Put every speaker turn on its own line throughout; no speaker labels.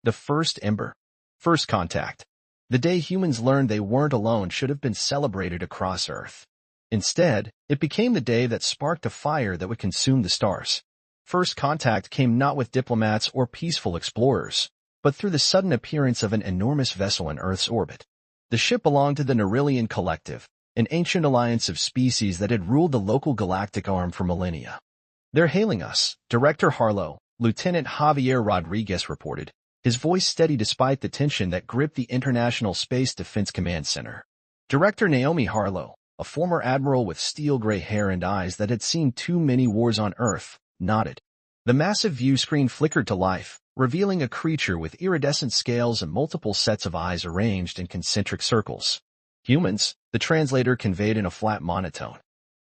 The first ember. First contact. The day humans learned they weren't alone should have been celebrated across Earth. Instead, it became the day that sparked a fire that would consume the stars. First contact came not with diplomats or peaceful explorers, but through the sudden appearance of an enormous vessel in Earth's orbit. The ship belonged to the Nerillian Collective, an ancient alliance of species that had ruled the local galactic arm for millennia. "They're hailing us," Director Harlow, Lieutenant Javier Rodriguez reported, his voice steady despite the tension that gripped the International Space Defense Command Center. Director Naomi Harlow, a former admiral with steel-gray hair and eyes that had seen too many wars on Earth, nodded. The massive view screen flickered to life, revealing a creature with iridescent scales and multiple sets of eyes arranged in concentric circles. "Humans," the translator conveyed in a flat monotone.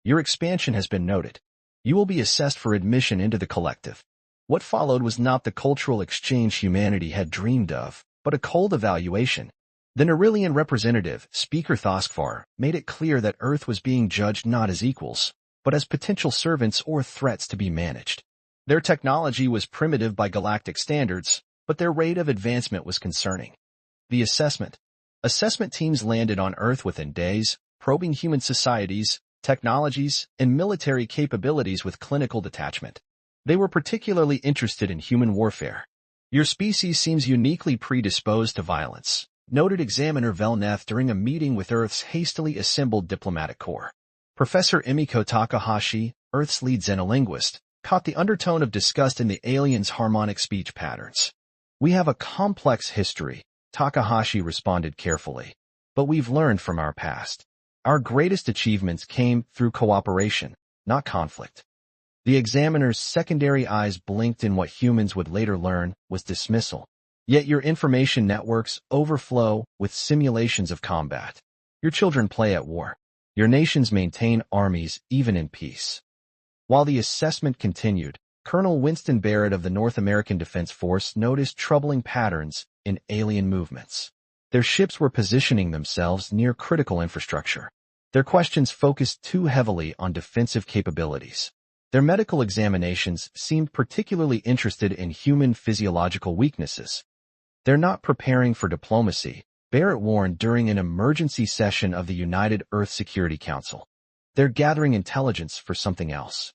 "Your expansion has been noted. You will be assessed for admission into the collective." What followed was not the cultural exchange humanity had dreamed of, but a cold evaluation. The Nerillian representative, Speaker Thoskvar, made it clear that Earth was being judged not as equals, but as potential servants or threats to be managed. Their technology was primitive by galactic standards, but their rate of advancement was concerning. The assessment. Assessment teams landed on Earth within days, probing human societies, technologies, and military capabilities with clinical detachment. They were particularly interested in human warfare. "Your species seems uniquely predisposed to violence," noted Examiner Velneth during a meeting with Earth's hastily assembled diplomatic corps. Professor Emiko Takahashi, Earth's lead xenolinguist, caught the undertone of disgust in the aliens' harmonic speech patterns. "We have a complex history," Takahashi responded carefully, "but we've learned from our past. Our greatest achievements came through cooperation, not conflict." The examiner's secondary eyes blinked in what humans would later learn was dismissal. "Yet your information networks overflow with simulations of combat. Your children play at war. Your nations maintain armies even in peace." While the assessment continued, Colonel Winston Barrett of the North American Defense Force noticed troubling patterns in alien movements. Their ships were positioning themselves near critical infrastructure. Their questions focused too heavily on defensive capabilities. Their medical examinations seemed particularly interested in human physiological weaknesses. "They're not preparing for diplomacy," Barrett warned during an emergency session of the United Earth Security Council. "They're gathering intelligence for something else."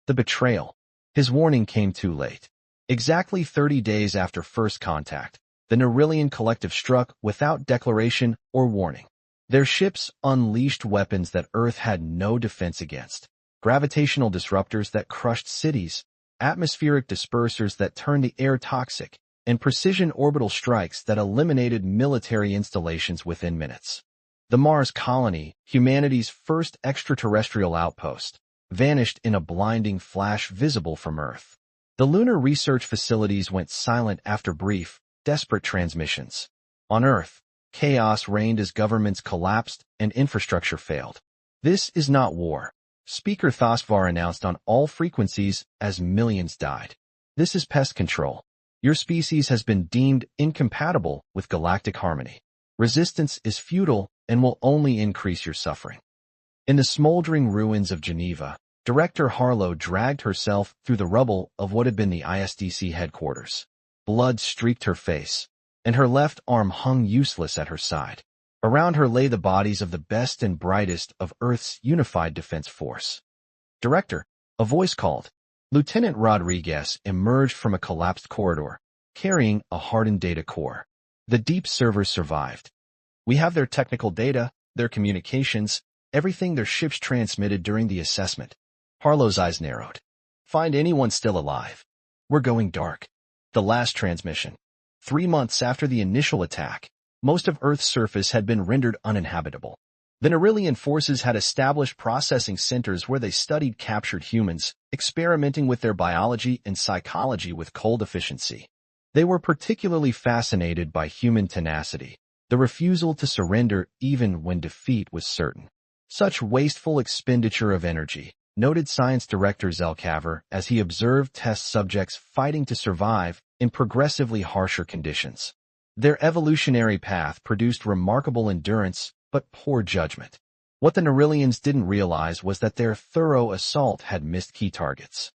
The betrayal. His warning came too late. Exactly 30 days after first contact, the Nerillian Collective struck without declaration or warning. Their ships unleashed weapons that Earth had no defense against. Gravitational disruptors that crushed cities, atmospheric dispersers that turned the air toxic, and precision orbital strikes that eliminated military installations within minutes. The Mars colony, humanity's first extraterrestrial outpost, vanished in a blinding flash visible from Earth. The lunar research facilities went silent after brief, desperate transmissions. On Earth, chaos reigned as governments collapsed and infrastructure failed. "This is not war," Speaker Thoskvar announced on all frequencies as millions died. "This is pest control. Your species has been deemed incompatible with galactic harmony. Resistance is futile and will only increase your suffering." In the smoldering ruins of Geneva, Director Harlow dragged herself through the rubble of what had been the ISDC headquarters. Blood streaked her face, and her left arm hung useless at her side. Around her lay the bodies of the best and brightest of Earth's unified defense force. "Director," a voice called. Lieutenant Rodriguez emerged from a collapsed corridor, carrying a hardened data core. The deep servers survived. "We have their technical data, their communications, everything their ships transmitted during the assessment." Harlow's eyes narrowed. "Find anyone still alive. We're going dark." The last transmission. 3 months after the initial attack, most of Earth's surface had been rendered uninhabitable. The Nerillian forces had established processing centers where they studied captured humans, experimenting with their biology and psychology with cold efficiency. They were particularly fascinated by human tenacity, the refusal to surrender even when defeat was certain. "Such wasteful expenditure of energy," noted Science Director Zelkaver as he observed test subjects fighting to survive in progressively harsher conditions. Their evolutionary path produced remarkable endurance, but poor judgment. What the Nerillians didn't realize was that their thorough assault had missed key targets.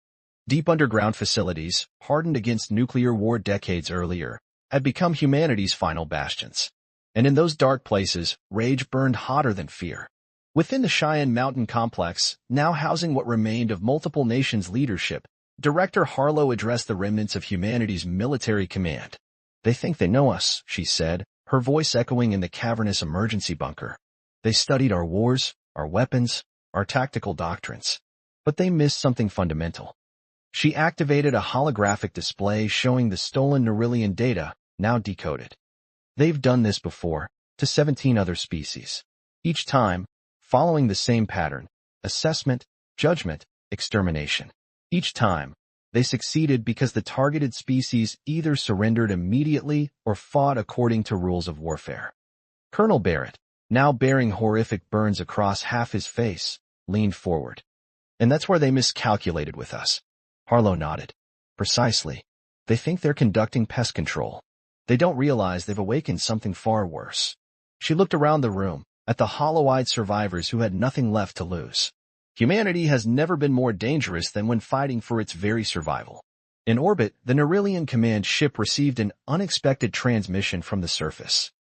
Deep underground facilities, hardened against nuclear war decades earlier, had become humanity's final bastions. And in those dark places, rage burned hotter than fear. Within the Cheyenne Mountain complex, now housing what remained of multiple nations' leadership, Director Harlow addressed the remnants of humanity's military command. "They think they know us," she said, her voice echoing in the cavernous emergency bunker. "They studied our wars, our weapons, our tactical doctrines. But they missed something fundamental." She activated a holographic display showing the stolen Neurillian data, now decoded. "They've done this before, to 17 other species. Each time, following the same pattern: assessment, judgment, extermination. Each time, they succeeded because the targeted species either surrendered immediately or fought according to rules of warfare." Colonel Barrett, now bearing horrific burns across half his face, leaned forward. "And that's where they miscalculated with us." Harlow nodded. "Precisely. They think they're conducting pest control. They don't realize they've awakened something far worse." She looked around the room, at the hollow-eyed survivors who had nothing left to lose. Humanity has never been more dangerous than when fighting for its very survival. In orbit, the Neurillian command ship received an unexpected transmission from the surface.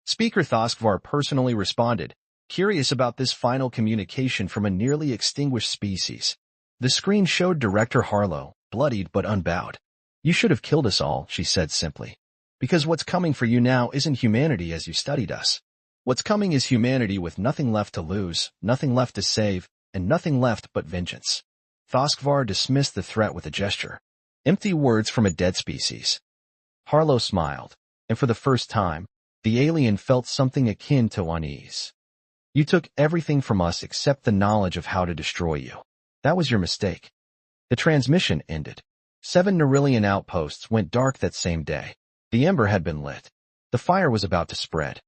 Speaker Thoskvar personally responded, curious about this final communication from a nearly extinguished species. The screen showed Director Harlow, bloodied but unbowed. "You should have killed us all," she said simply. "Because what's coming for you now isn't humanity as you studied us. What's coming is humanity with nothing left to lose, nothing left to save, and nothing left but vengeance." Thoskvar dismissed the threat with a gesture. Empty words from a dead species. Harlow smiled, and for the first time, the alien felt something akin to unease. "You took everything from us except the knowledge of how to destroy you. That was your mistake." The transmission ended. 7 Neurillian outposts went dark that same day. The ember had been lit. The fire was about to spread.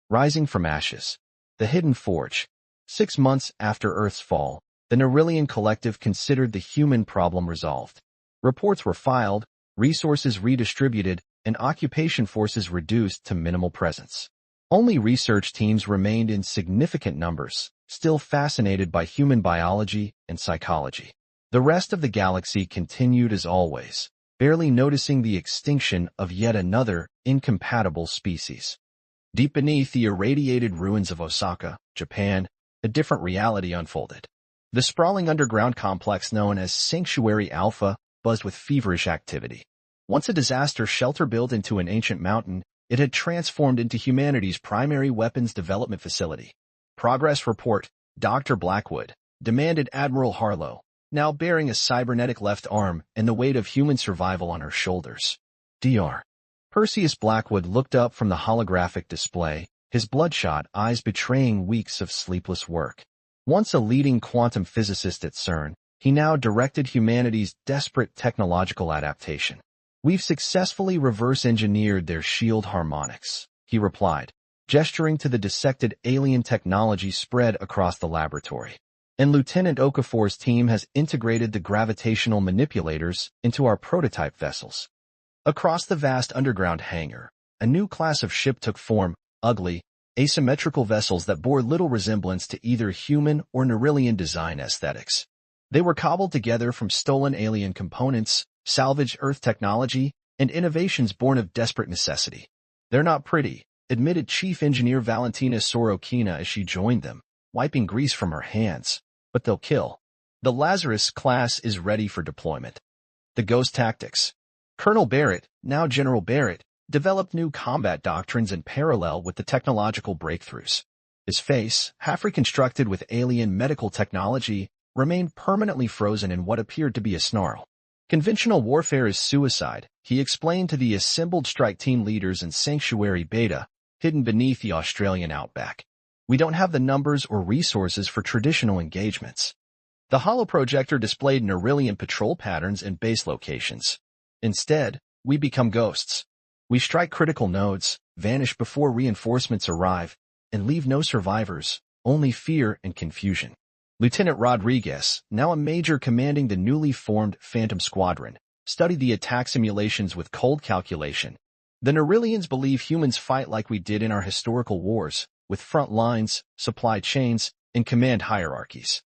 Rising from ashes. The hidden forge. 6 months after Earth's fall, the Neurillian collective considered the human problem resolved. Reports were filed, resources redistributed, and occupation forces reduced to minimal presence. Only research teams remained in significant numbers, still fascinated by human biology and psychology. The rest of the galaxy continued as always, barely noticing the extinction of yet another incompatible species. Deep beneath the irradiated ruins of Osaka, Japan, a different reality unfolded. The sprawling underground complex known as Sanctuary Alpha buzzed with feverish activity. Once a disaster shelter built into an ancient mountain, it had transformed into humanity's primary weapons development facility. Progress Report, Dr. Blackwood, demanded Admiral Harlow, now bearing a cybernetic left arm and the weight of human survival on her shoulders. Dr. Perseus Blackwood looked up from the holographic display, his bloodshot eyes betraying weeks of sleepless work. Once a leading quantum physicist at CERN, he now directed humanity's desperate technological adaptation. "We've successfully reverse-engineered their shield harmonics," he replied, gesturing to the dissected alien technology spread across the laboratory. "And Lieutenant Okafor's team has integrated the gravitational manipulators into our prototype vessels." Across the vast underground hangar, a new class of ship took form, ugly, asymmetrical vessels that bore little resemblance to either human or Neurillian design aesthetics. They were cobbled together from stolen alien components, salvaged Earth technology, and innovations born of desperate necessity. "They're not pretty," admitted Chief Engineer Valentina Sorokina as she joined them, wiping grease from her hands. "But they'll kill. The Lazarus class is ready for deployment." The Ghost Tactics. Colonel Barrett, now General Barrett, developed new combat doctrines in parallel with the technological breakthroughs. His face, half reconstructed with alien medical technology, remained permanently frozen in what appeared to be a snarl. "Conventional warfare is suicide," he explained to the assembled strike team leaders in Sanctuary Beta, hidden beneath the Australian outback. "We don't have the numbers or resources for traditional engagements." The holoprojector displayed Neurillian patrol patterns and base locations. "Instead, we become ghosts. We strike critical nodes, vanish before reinforcements arrive, and leave no survivors, only fear and confusion." Lieutenant Rodriguez, now a major commanding the newly formed Phantom Squadron, studied the attack simulations with cold calculation. "The Neurillians believe humans fight like we did in our historical wars, with front lines, supply chains, and command hierarchies.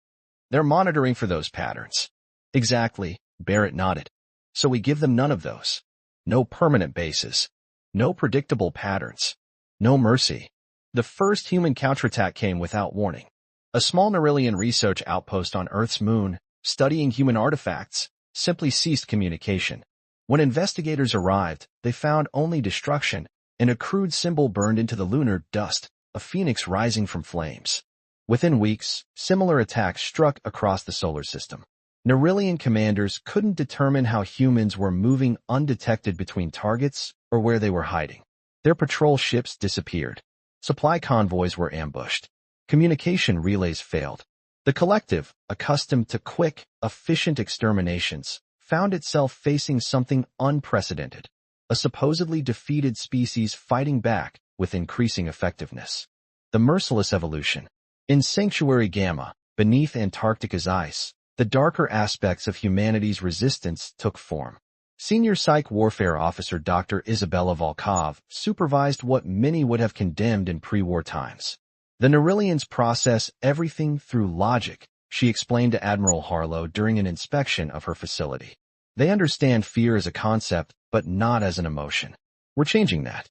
They're monitoring for those patterns." "Exactly," Barrett nodded. "So we give them none of those. No permanent bases. No predictable patterns. No mercy. The first human counterattack came without warning. A small Nerillian research outpost on Earth's moon, studying human artifacts, simply ceased communication. When investigators arrived, they found only destruction, and a crude symbol burned into the lunar dust, a phoenix rising from flames. Within weeks, similar attacks struck across the solar system. Nerillian commanders couldn't determine how humans were moving undetected between targets or where they were hiding. Their patrol ships disappeared. Supply convoys were ambushed. Communication relays failed. The collective, accustomed to quick, efficient exterminations, found itself facing something unprecedented. A supposedly defeated species fighting back with increasing effectiveness. The merciless evolution. In Sanctuary Gamma, beneath Antarctica's ice, the darker aspects of humanity's resistance took form. Senior Psych Warfare Officer Dr. Isabella Volkov supervised what many would have condemned in pre-war times. The Nerillians process everything through logic, she explained to Admiral Harlow during an inspection of her facility. They understand fear as a concept, but not as an emotion. We're changing that.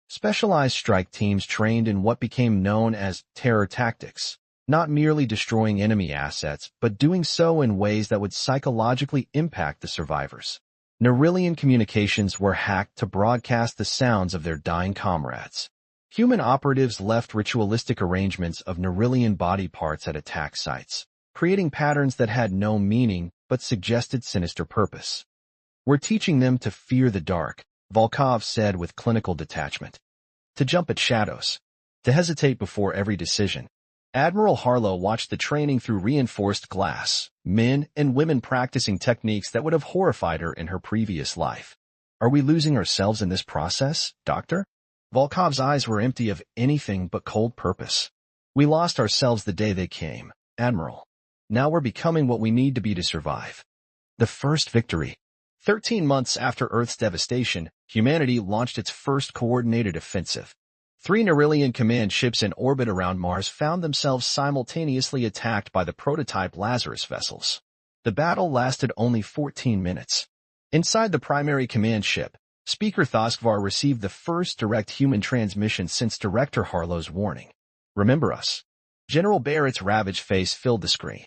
Specialized strike teams trained in what became known as terror tactics, not merely destroying enemy assets, but doing so in ways that would psychologically impact the survivors. Nerillian communications were hacked to broadcast the sounds of their dying comrades. Human operatives left ritualistic arrangements of Nerillian body parts at attack sites, creating patterns that had no meaning but suggested sinister purpose. We're teaching them to fear the dark, Volkov said with clinical detachment. To jump at shadows. To hesitate before every decision. Admiral Harlow watched the training through reinforced glass, men and women practicing techniques that would have horrified her in her previous life. Are we losing ourselves in this process, Doctor? Volkov's eyes were empty of anything but cold purpose. We lost ourselves the day they came, Admiral. Now we're becoming what we need to be to survive. The first victory. 13 months after Earth's devastation, humanity launched its first coordinated offensive. 3 Nerillian command ships in orbit around Mars found themselves simultaneously attacked by the prototype Lazarus vessels. The battle lasted only 14 minutes. Inside the primary command ship, Speaker Thoskvar received the first direct human transmission since Director Harlow's warning. Remember us. General Barrett's ravaged face filled the screen.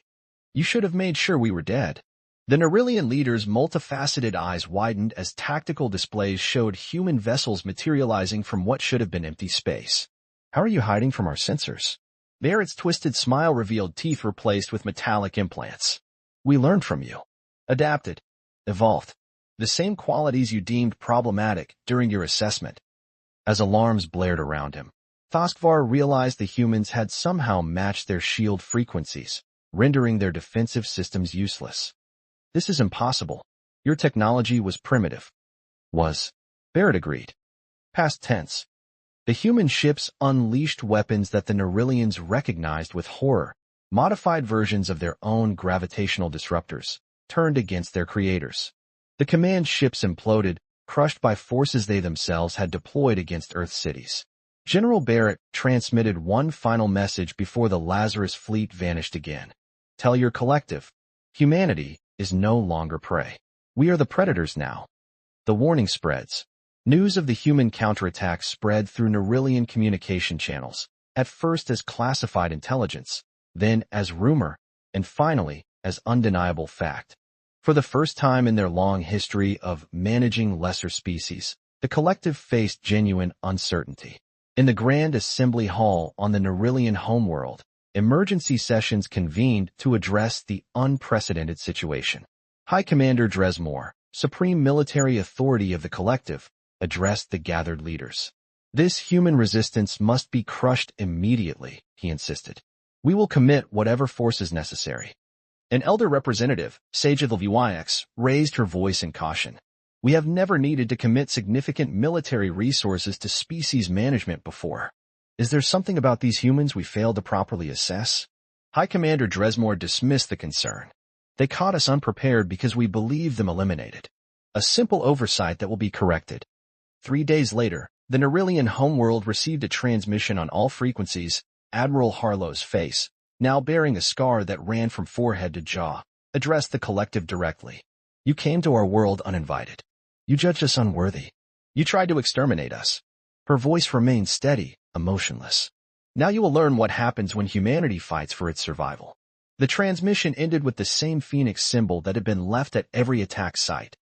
You should have made sure we were dead. The Nerillian leader's multifaceted eyes widened as tactical displays showed human vessels materializing from what should have been empty space. How are you hiding from our sensors? Barrett's twisted smile revealed teeth replaced with metallic implants. We learned from you. Adapted. Evolved. The same qualities you deemed problematic during your assessment. As alarms blared around him, Thoskvar realized the humans had somehow matched their shield frequencies, rendering their defensive systems useless. This is impossible. Your technology was primitive. Was. Barrett agreed. Past tense. The human ships unleashed weapons that the Nerillians recognized with horror, modified versions of their own gravitational disruptors, turned against their creators. The command ships imploded, crushed by forces they themselves had deployed against Earth cities. General Barrett transmitted one final message before the Lazarus fleet vanished again. Tell your collective. Humanity is no longer prey. We are the predators now. The warning spreads. News of the human counterattack spread through Nerillian communication channels, at first as classified intelligence, then as rumor, and finally as undeniable fact. For the first time in their long history of managing lesser species, the collective faced genuine uncertainty. In the Grand Assembly Hall on the Nerillian homeworld, emergency sessions convened to address the unprecedented situation. High Commander Dresmore, supreme military authority of the collective, addressed the gathered leaders. This human resistance must be crushed immediately, he insisted. We will commit whatever force is necessary. An elder representative, Sage of the VYX, raised her voice in caution. We have never needed to commit significant military resources to species management before. Is there something about these humans we failed to properly assess? High Commander Dresmore dismissed the concern. They caught us unprepared because we believed them eliminated. A simple oversight that will be corrected. 3 days later, the Nerillian homeworld received a transmission on all frequencies. Admiral Harlow's face, now bearing a scar that ran from forehead to jaw, addressed the collective directly. You came to our world uninvited. You judged us unworthy. You tried to exterminate us. Her voice remained steady, emotionless. Now you will learn what happens when humanity fights for its survival. The transmission ended with the same phoenix symbol that had been left at every attack site.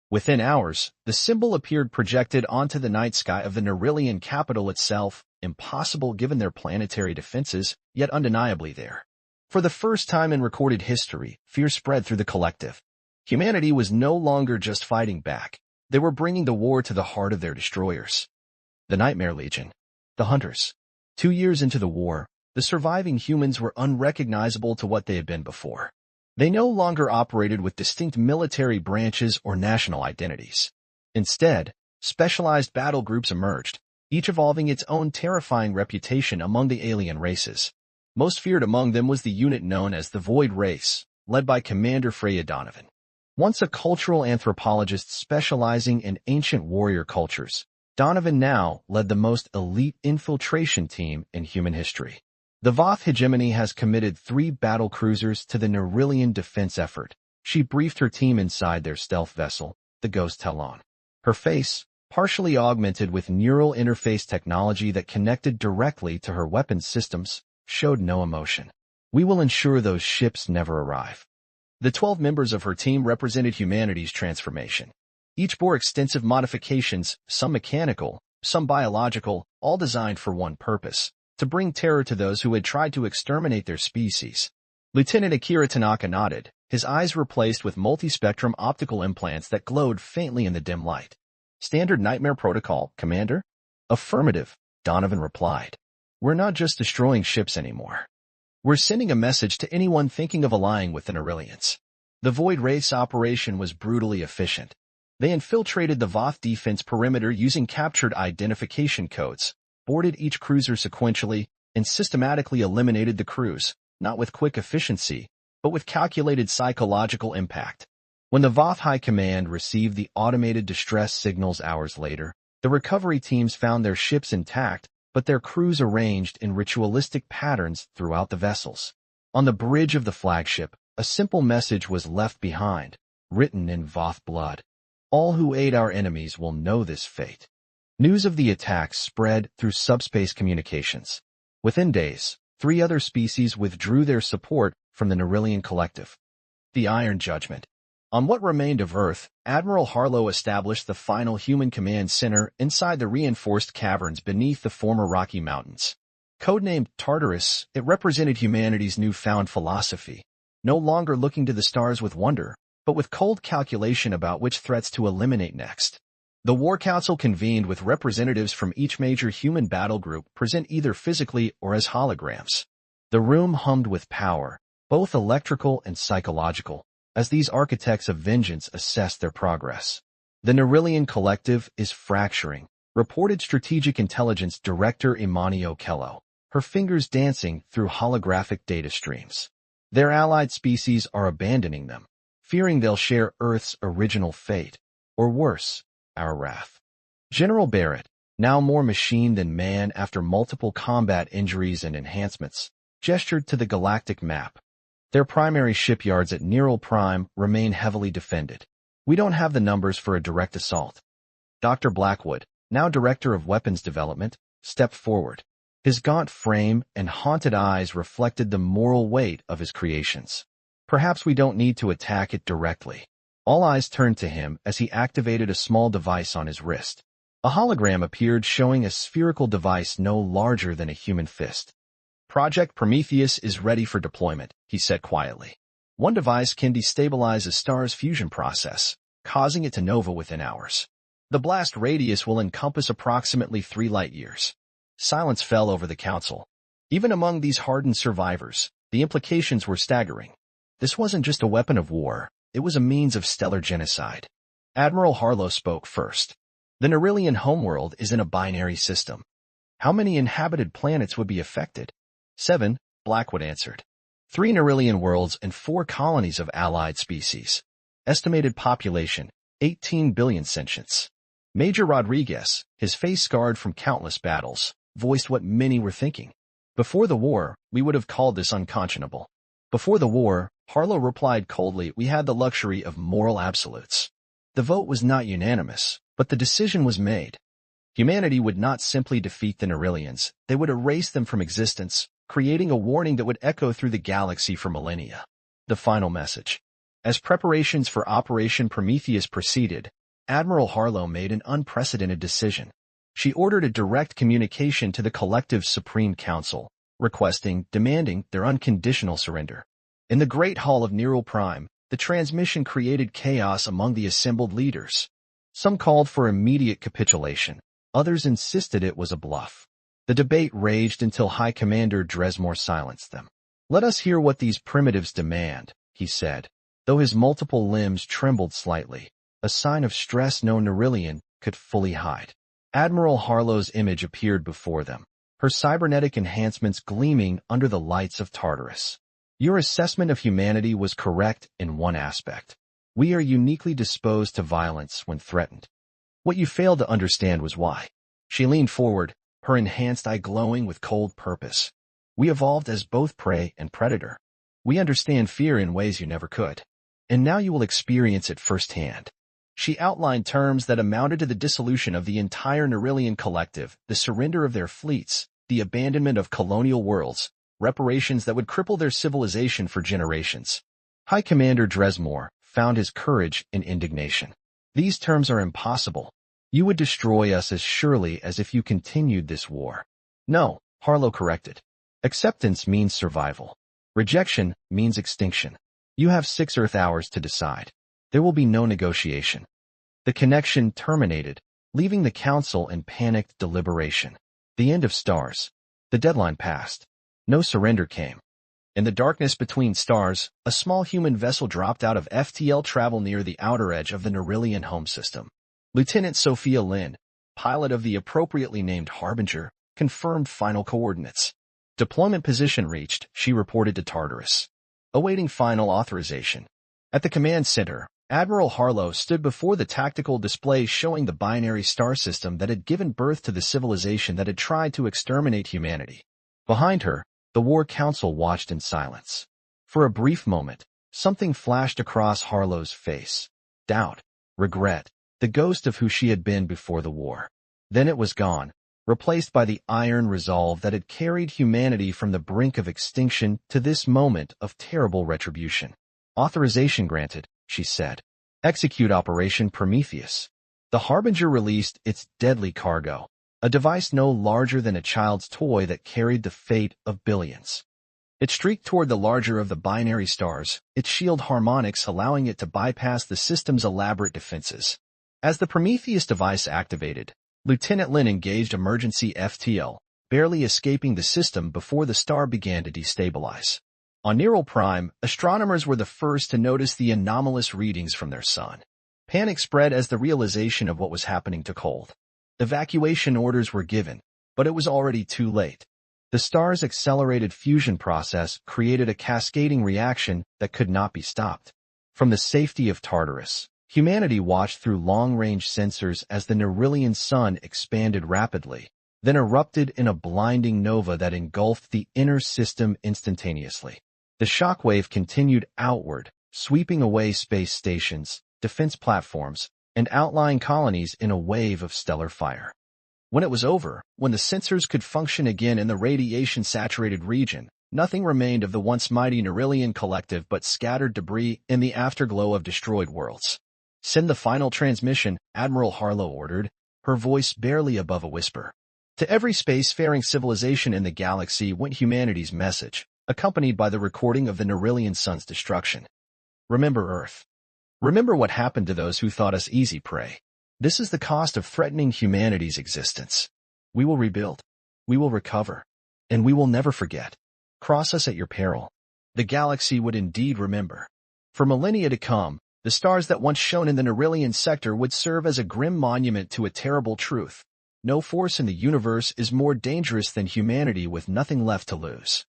Within hours, the symbol appeared projected onto the night sky of the Nerillian capital itself, impossible given their planetary defenses, yet undeniably there. For the first time in recorded history, fear spread through the collective. Humanity was no longer just fighting back. They were bringing the war to the heart of their destroyers. The Nightmare Legion. The Hunters. 2 years into the war, the surviving humans were unrecognizable to what they had been before. They no longer operated with distinct military branches or national identities. Instead, specialized battle groups emerged, each evolving its own terrifying reputation among the alien races. Most feared among them was the unit known as the Void Race, led by Commander Freya Donovan. Once a cultural anthropologist specializing in ancient warrior cultures, Donovan now led the most elite infiltration team in human history. The Voth hegemony has committed 3 battle cruisers to the Nerillian defense effort. She briefed her team inside their stealth vessel, the Ghost Talon. Her face, partially augmented with neural interface technology that connected directly to her weapons systems, showed no emotion. We will ensure those ships never arrive. The 12 members of her team represented humanity's transformation. Each bore extensive modifications, some mechanical, some biological, all designed for one purpose: to bring terror to those who had tried to exterminate their species. Lieutenant Akira Tanaka nodded, his eyes replaced with multispectrum optical implants that glowed faintly in the dim light. Standard Nightmare Protocol, Commander? Affirmative, Donovan replied. We're not just destroying ships anymore. We're sending a message to anyone thinking of allying with the Nerillians. The Void Race operation was brutally efficient. They infiltrated the Voth defense perimeter using captured identification codes, boarded each cruiser sequentially, and systematically eliminated the crews, not with quick efficiency, but with calculated psychological impact. When the Voth High Command received the automated distress signals hours later, the recovery teams found their ships intact, but their crews arranged in ritualistic patterns throughout the vessels. On the bridge of the flagship, a simple message was left behind, written in Voth blood. All who aid our enemies will know this fate. News of the attacks spread through subspace communications. Within days, 3 other species withdrew their support from the Nerillian collective. The Iron Judgment. On what remained of Earth, Admiral Harlow established the final human command center inside the reinforced caverns beneath the former Rocky Mountains. Codenamed Tartarus, it represented humanity's newfound philosophy, no longer looking to the stars with wonder, but with cold calculation about which threats to eliminate next. The War Council convened with representatives from each major human battle group present either physically or as holograms. The room hummed with power, both electrical and psychological, as these architects of vengeance assessed their progress. The Nerillian collective is fracturing, reported Strategic Intelligence Director Imani Okello, her fingers dancing through holographic data streams. Their allied species are abandoning them, fearing they'll share Earth's original fate, or worse, our wrath. General Barrett, now more machine than man after multiple combat injuries and enhancements, gestured to the galactic map. Their primary shipyards at Neral Prime remain heavily defended. We don't have the numbers for a direct assault. Dr. Blackwood, now Director of Weapons Development, stepped forward. His gaunt frame and haunted eyes reflected the moral weight of his creations. Perhaps we don't need to attack it directly. All eyes turned to him as he activated a small device on his wrist. A hologram appeared showing a spherical device no larger than a human fist. Project Prometheus is ready for deployment, he said quietly. One device can destabilize a star's fusion process, causing it to nova within hours. The blast radius will encompass approximately 3 light-years. Silence fell over the council. Even among these hardened survivors, the implications were staggering. This wasn't just a weapon of war, it was a means of stellar genocide. Admiral Harlow spoke first. The Nerillian homeworld is in a binary system. How many inhabited planets would be affected? 7, Blackwood answered. 3 Nerillian worlds and 4 colonies of allied species. Estimated population, 18 billion sentients. Major Rodriguez, his face scarred from countless battles, voiced what many were thinking. Before the war, we would have called this unconscionable. Before the war, Harlow replied coldly, we had the luxury of moral absolutes. The vote was not unanimous, But the decision was made. Humanity would not simply defeat the Nerillians, they would erase them from existence, creating a warning that would echo through the galaxy for millennia. The final message. As preparations for Operation Prometheus proceeded, Admiral Harlow made an unprecedented decision. She ordered a direct communication to the Collective's Supreme Council, demanding their unconditional surrender. In the Great Hall of Neural Prime, the transmission created chaos among the assembled leaders. Some called for immediate capitulation. Others insisted it was a bluff. The debate raged until High Commander Dresmore silenced them. "Let us hear what these primitives demand," he said, though his multiple limbs trembled slightly, a sign of stress no Nerillian could fully hide. Admiral Harlow's image appeared before them, her cybernetic enhancements gleaming under the lights of Tartarus. "Your assessment of humanity was correct in one aspect. We are uniquely disposed to violence when threatened. What you failed to understand was why." She leaned forward, her enhanced eye glowing with cold purpose. "We evolved as both prey and predator. We understand fear in ways you never could. And now you will experience it firsthand." She outlined terms that amounted to the dissolution of the entire Nerillian collective, the surrender of their fleets, the abandonment of colonial worlds, reparations that would cripple their civilization for generations. High Commander Dresmore found his courage in indignation. "These terms are impossible. You would destroy us as surely as if you continued this war." "No," Harlow corrected. "Acceptance means survival. Rejection means extinction. You have 6 Earth hours to decide. There will be no negotiation." The connection terminated, leaving the Council in panicked deliberation. The end of stars. The deadline passed. No surrender came. In the darkness between stars, a small human vessel dropped out of FTL travel near the outer edge of the Nerillian home system. Lieutenant Sophia Lynn, pilot of the appropriately named Harbinger, confirmed final coordinates. "Deployment position reached," she reported to Tartarus. Awaiting final authorization. At the command center, Admiral Harlow stood before the tactical display showing the binary star system that had given birth to the civilization that had tried to exterminate humanity. Behind her, the War Council watched in silence. For a brief moment, something flashed across Harlow's face. Doubt, regret, the ghost of who she had been before the war. Then it was gone, replaced by the iron resolve that had carried humanity from the brink of extinction to this moment of terrible retribution. "Authorization granted," she said. "Execute Operation Prometheus." The Harbinger released its deadly cargo, a device no larger than a child's toy that carried the fate of billions. It streaked toward the larger of the binary stars, its shield harmonics allowing it to bypass the system's elaborate defenses. As the Prometheus device activated, Lieutenant Lin engaged emergency FTL, barely escaping the system before the star began to destabilize. On Neural Prime, astronomers were the first to notice the anomalous readings from their sun. Panic spread as the realization of what was happening took hold. Evacuation orders were given, but it was already too late. The star's accelerated fusion process created a cascading reaction that could not be stopped. From the safety of Tartarus, humanity watched through long-range sensors as the Nerillian sun expanded rapidly, then erupted in a blinding nova that engulfed the inner system instantaneously. The shockwave continued outward, sweeping away space stations, defense platforms, and outlying colonies in a wave of stellar fire. When it was over, when the sensors could function again in the radiation-saturated region, nothing remained of the once mighty Nerillian collective but scattered debris in the afterglow of destroyed worlds. "Send the final transmission," Admiral Harlow ordered, her voice barely above a whisper. To every spacefaring civilization in the galaxy went humanity's message, accompanied by the recording of the Nerillian sun's destruction. "Remember Earth. Remember what happened to those who thought us easy prey. This is the cost of threatening humanity's existence. We will rebuild. We will recover. And we will never forget. Cross us at your peril." The galaxy would indeed remember. For millennia to come, the stars that once shone in the Nerillian sector would serve as a grim monument to a terrible truth. No force in the universe is more dangerous than humanity with nothing left to lose.